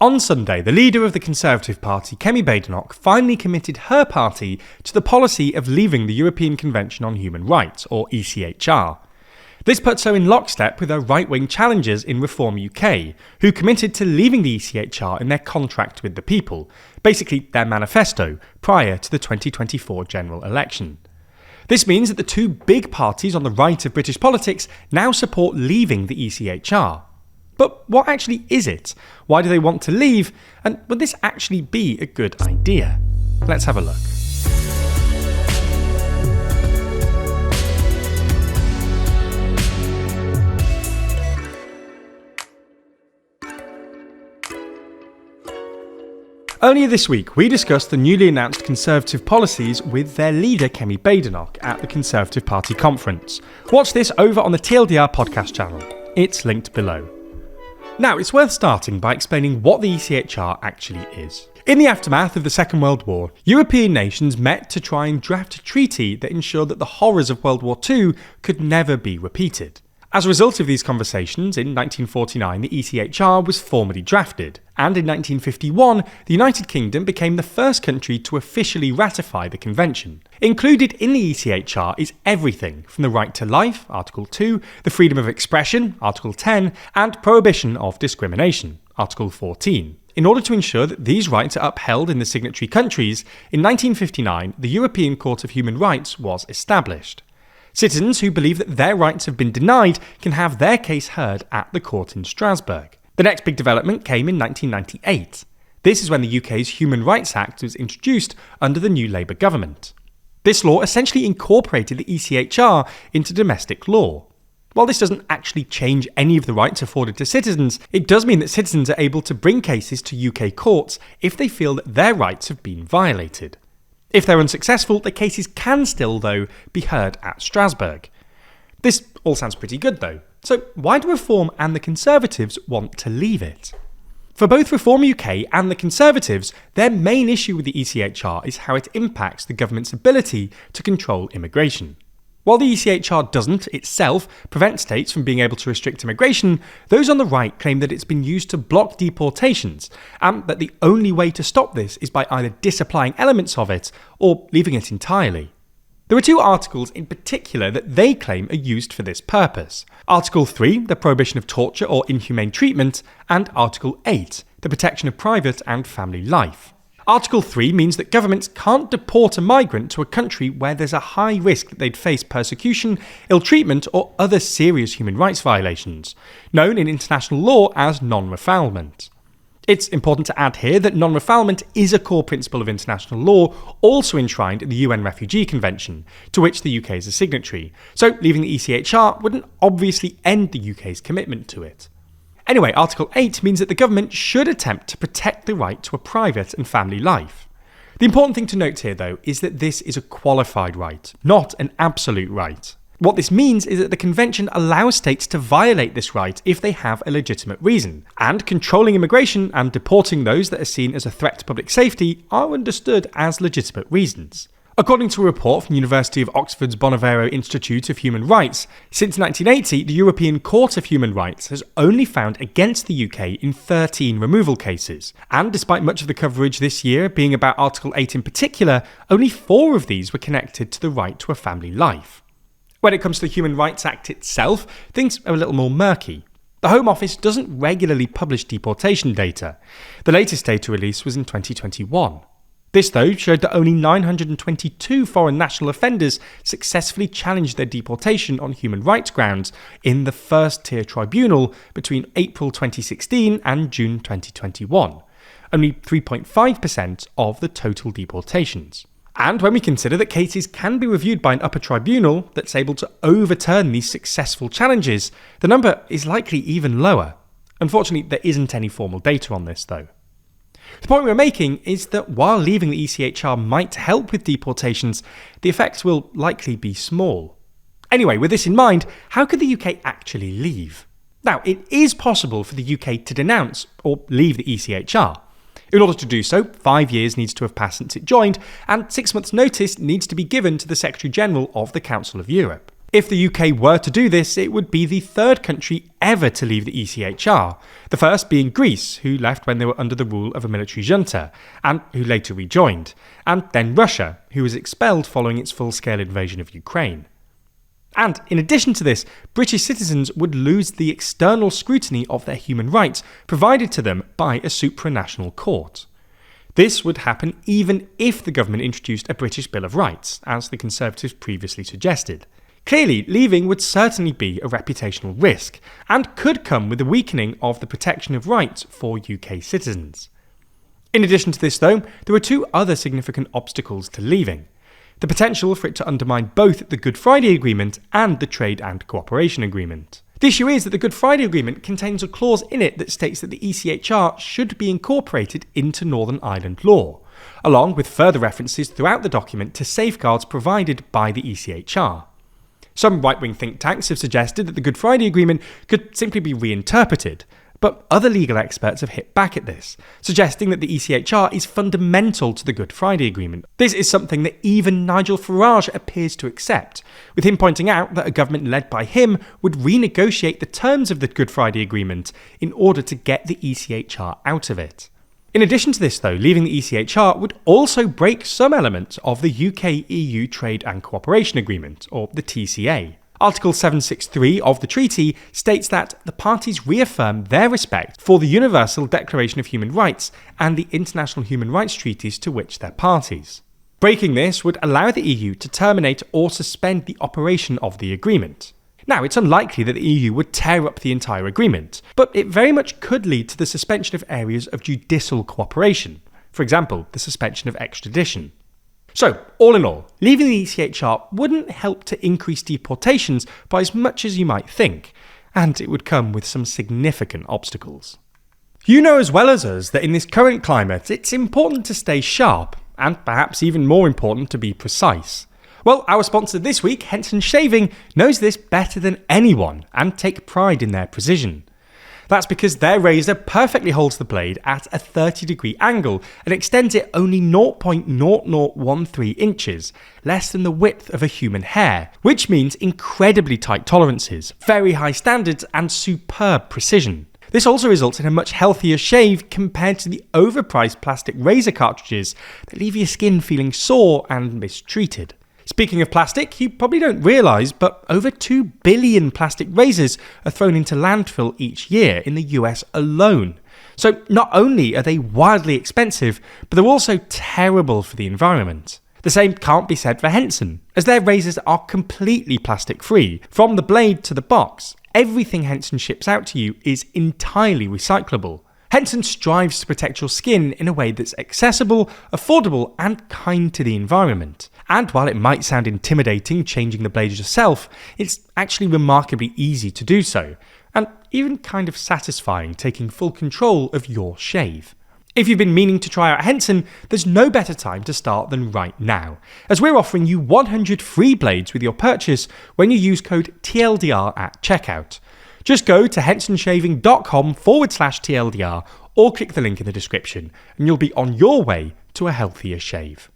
On Sunday, the leader of the Conservative Party, Badenoch, finally committed her party to the policy of leaving the European Convention on Human Rights, or ECHR. This puts her in lockstep with her right-wing challengers in Reform UK, who committed to leaving the ECHR in their contract with the people, basically their manifesto, prior to the 2024 general election. This means that the two big parties on the right of British politics now support leaving the ECHR. But what actually is it? Why do they want to leave? And would this actually be a good idea? Let's have a look. Earlier this week, we discussed the newly announced Conservative policies with their leader, Badenoch, at the Conservative Party conference. Watch this over on the TLDR podcast channel. It's linked below. Now, it's worth starting by explaining what the ECHR actually is. In the aftermath of the Second World War, European nations met to try and draft a treaty that ensured that the horrors of World War II could never be repeated. As a result of these conversations, in 1949 the ECHR was formally drafted, and in 1951 the United Kingdom became the first country to officially ratify the convention. Included in the ECHR is everything from the right to life, Article 2, the freedom of expression, Article 10, and prohibition of discrimination, Article 14. In order to ensure that these rights are upheld in the signatory countries, in 1959 the European Court of Human Rights was established. Citizens who believe that their rights have been denied can have their case heard at the court in Strasbourg. The next big development came in 1998. This is when the UK's Human Rights Act was introduced under the new Labour government. This law essentially incorporated the ECHR into domestic law. While this doesn't actually change any of the rights afforded to citizens, it does mean that citizens are able to bring cases to UK courts if they feel that their rights have been violated. If they're unsuccessful, the cases can still, though, be heard at Strasbourg. This all sounds pretty good, though. So why do Reform and the Conservatives want to leave it? For both Reform UK and the Conservatives, their main issue with the ECHR is how it impacts the government's ability to control immigration. While the ECHR doesn't, itself, prevent states from being able to restrict immigration, those on the right claim that it's been used to block deportations, and that the only way to stop this is by either disapplying elements of it, or leaving it entirely. There are two articles in particular that they claim are used for this purpose. Article 3, the prohibition of torture or inhumane treatment, and Article 8, the protection of private and family life. Article 3 means that governments can't deport a migrant to a country where there's a high risk that they'd face persecution, ill-treatment, or other serious human rights violations, known in international law as non-refoulement. It's important to add here that non-refoulement is a core principle of international law, also enshrined in the UN Refugee Convention, to which the UK is a signatory, so leaving the ECHR wouldn't obviously end the UK's commitment to it. Anyway, Article 8 means that the government should attempt to protect the right to a private and family life. The important thing to note here, though, is that this is a qualified right, not an absolute right. What this means is that the Convention allows states to violate this right if they have a legitimate reason, and controlling immigration and deporting those that are seen as a threat to public safety are understood as legitimate reasons. According to a report from the University of Oxford's Bonnevero Institute of Human Rights, since 1980, the European Court of Human Rights has only found against the UK in 13 removal cases. And despite much of the coverage this year being about Article 8 in particular, only 4 of these were connected to the right to a family life. When it comes to the Human Rights Act itself, things are a little more murky. The Home Office doesn't regularly publish deportation data. The latest data release was in 2021. This, though, showed that only 922 foreign national offenders successfully challenged their deportation on human rights grounds in the first-tier tribunal between April 2016 and June 2021, only 3.5% of the total deportations. And when we consider that cases can be reviewed by an upper tribunal that's able to overturn these successful challenges, the number is likely even lower. Unfortunately, there isn't any formal data on this, though. The point we're making is that while leaving the ECHR might help with deportations, the effects will likely be small. Anyway, with this in mind, how could the UK actually leave? Now, it is possible for the UK to denounce or leave the ECHR. In order to do so, 5 years needs to have passed since it joined, and 6 months' notice needs to be given to the Secretary-General of the Council of Europe. If the UK were to do this, it would be the third country ever to leave the ECHR, the first being Greece, who left when they were under the rule of a military junta, and who later rejoined, and then Russia, who was expelled following its full-scale invasion of Ukraine. And in addition to this, British citizens would lose the external scrutiny of their human rights provided to them by a supranational court. This would happen even if the government introduced a British Bill of Rights, as the Conservatives previously suggested. Clearly, leaving would certainly be a reputational risk, and could come with a weakening of the protection of rights for UK citizens. In addition to this though, there are two other significant obstacles to leaving. The potential for it to undermine both the Good Friday Agreement and the Trade and Cooperation Agreement. The issue is that the Good Friday Agreement contains a clause in it that states that the ECHR should be incorporated into Northern Ireland law, along with further references throughout the document to safeguards provided by the ECHR. Some right-wing think tanks have suggested that the Good Friday Agreement could simply be reinterpreted, but other legal experts have hit back at this, suggesting that the ECHR is fundamental to the Good Friday Agreement. This is something that even Nigel Farage appears to accept, with him pointing out that a government led by him would renegotiate the terms of the Good Friday Agreement in order to get the ECHR out of it. In addition to this though, leaving the ECHR would also break some elements of the UK-EU Trade and Cooperation Agreement, or the TCA. Article 763 of the treaty states that the parties reaffirm their respect for the Universal Declaration of Human Rights and the international human rights treaties to which they're parties. Breaking this would allow the EU to terminate or suspend the operation of the agreement. Now, it's unlikely that the EU would tear up the entire agreement, but it very much could lead to the suspension of areas of judicial cooperation, for example, the suspension of extradition. So, all in all, leaving the ECHR wouldn't help to increase deportations by as much as you might think, and it would come with some significant obstacles. You know as well as us that in this current climate, it's important to stay sharp, and perhaps even more important to be precise. Well, our sponsor this week, Henson Shaving, knows this better than anyone and take pride in their precision. That's because their razor perfectly holds the blade at a 30-degree angle and extends it only 0.0013 inches, less than the width of a human hair, which means incredibly tight tolerances, very high standards and superb precision. This also results in a much healthier shave compared to the overpriced plastic razor cartridges that leave your skin feeling sore and mistreated. Speaking of plastic, you probably don't realise, but over 2 billion plastic razors are thrown into landfill each year in the US alone. So not only are they wildly expensive, but they're also terrible for the environment. The same can't be said for Henson, as their razors are completely plastic free. From the blade to the box, everything Henson ships out to you is entirely recyclable. Henson strives to protect your skin in a way that's accessible, affordable and kind to the environment. And while it might sound intimidating changing the blade yourself, it's actually remarkably easy to do so, and even kind of satisfying taking full control of your shave. If you've been meaning to try out Henson, there's no better time to start than right now, as we're offering you 100 free blades with your purchase when you use code TLDR at checkout. Just go to hensonshaving.com/TLDR or click the link in the description and you'll be on your way to a healthier shave.